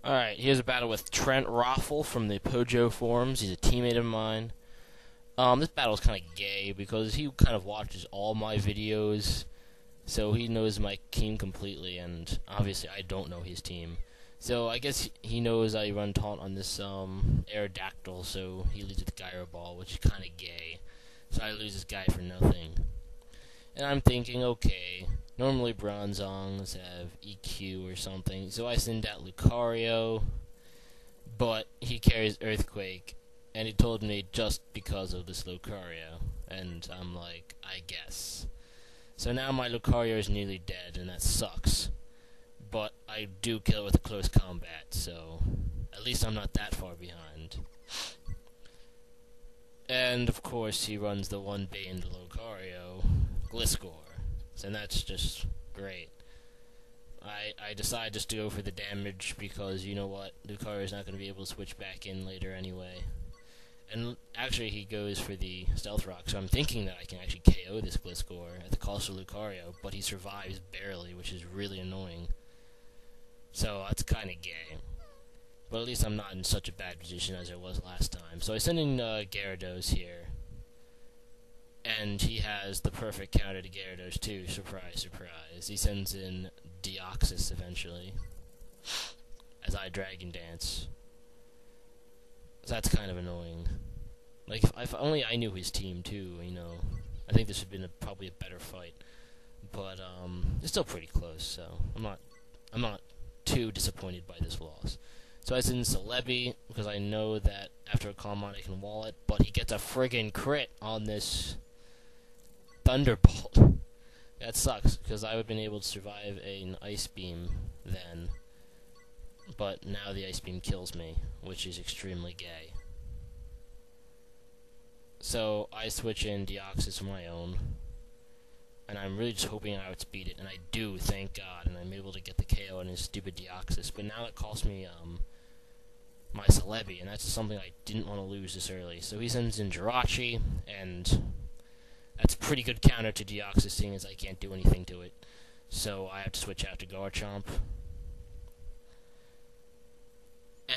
Alright, here's a battle with Trent ROFL from the Pojo forums. He's a teammate of mine. This battle's kind of gay because he kind of watches all my videos, so he knows my team completely, and obviously I don't know his team. So I guess he knows I run taunt on this Aerodactyl, so he leads with Gyro Ball, which is kind of gay. So I lose this guy for nothing. And I'm thinking, okay, normally Bronzongs have EQ or something, so I send out Lucario, but he carries Earthquake, and he told me just because of this Lucario, and I'm like, I guess. So now my Lucario is nearly dead, and that sucks, but I do kill it with a close combat, so at least I'm not that far behind. And of course he runs the one bait into Lucario, Gliscor, and that's just great. I decide just to go for the damage because, you know what, Lucario's not going to be able to switch back in later anyway. And actually he goes for the Stealth Rock, so I'm thinking that I can actually KO this Gliscor at the cost of Lucario, but he survives barely, which is really annoying. So that's kind of gay. But at least I'm not in such a bad position as I was last time. So I send in Gyarados here. And he has the perfect counter to Gyarados too, surprise, surprise. He sends in Deoxys eventually, as I Dragon Dance. So that's kind of annoying. Like, if only I knew his team too, you know. I think this would have been probably a better fight. But, it's still pretty close, so I'm not too disappointed by this loss. So I send Celebi, because I know that after a Calm Mind I can wall it, but he gets a friggin' crit on this Thunderbolt. That sucks, because I would have been able to survive an Ice Beam then. But now the Ice Beam kills me, which is extremely gay. So I switch in Deoxys of my own. And I'm really just hoping I outspeed it, and I do, thank God, and I'm able to get the KO on his stupid Deoxys. But now it costs me my Celebi, and that's just something I didn't want to lose this early. So he sends in Jirachi, and that's a pretty good counter to Deoxys, seeing as I can't do anything to it. So I have to switch out to Garchomp.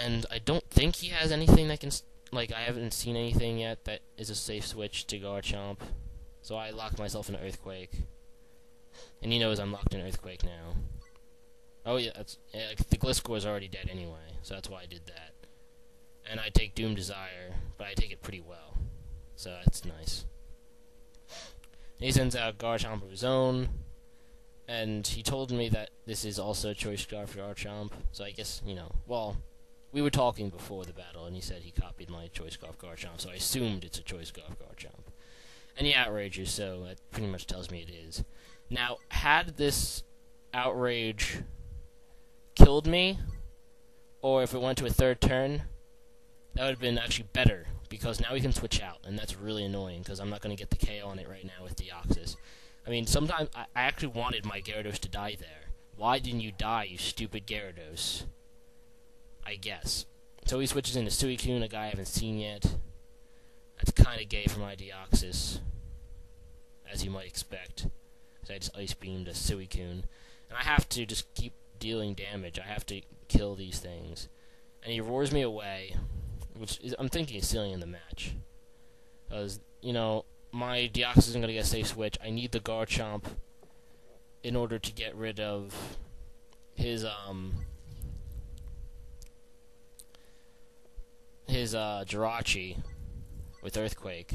And I don't think he has anything that can, like, I haven't seen anything yet that is a safe switch to Garchomp. So I lock myself in Earthquake. And he knows I'm locked in Earthquake now. Oh yeah, the Gliscor is already dead anyway, so that's why I did that. And I take Doom Desire, but I take it pretty well. So that's nice. He sends out Garchomp of his own, and he told me that this is also a choice scarf for Garchomp, so I guess, you know, well, we were talking before the battle, and he said he copied my choice scarf Garchomp, so I assumed it's a choice scarf Garchomp. And he outrages, so that pretty much tells me it is. Now, had this outrage killed me, or if it went to a third turn, that would have been actually better, because now we can switch out, and that's really annoying, because I'm not going to get the KO on it right now with Deoxys. I mean, sometimes I actually wanted my Gyarados to die there. Why didn't you die, you stupid Gyarados? I guess. So he switches into Suicune, a guy I haven't seen yet. That's kind of gay for my Deoxys, as you might expect. So I just Ice Beamed a Suicune. And I have to just keep dealing damage. I have to kill these things. And he roars me away, which is, I'm thinking is sealing in the match. Because, you know, my Deoxys isn't going to get a safe switch. I need the Garchomp in order to get rid of his Jirachi with Earthquake.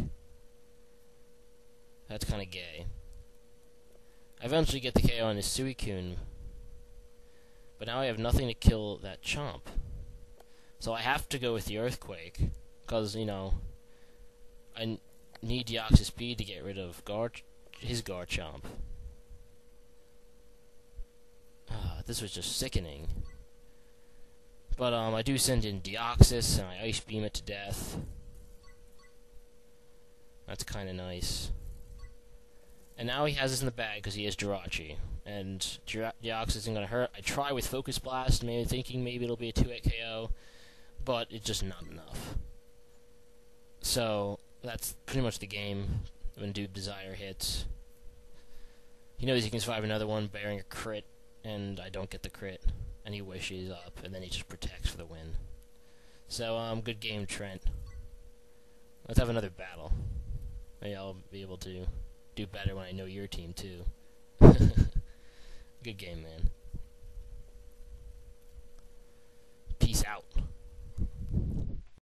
That's kind of gay. I eventually get the KO on his Suicune, but now I have nothing to kill that Chomp. So I have to go with the Earthquake, because, you know, I need Deoxys speed to get rid of his Garchomp. This was just sickening. But I do send in Deoxys, and I Ice Beam it to death. That's kind of nice. And now he has this in the bag because he has Jirachi. And Deoxys isn't going to hurt. I try with Focus Blast, maybe thinking maybe it'll be a 2-hit KO, but it's just not enough. So that's pretty much the game when Doom Desire hits. He knows he can survive another one bearing a crit, and I don't get the crit. and he wishes up, and then he just protects for the win. So, good game, Trent. Let's have another battle. Maybe I'll be able to do better when I know your team, too. Good game, man.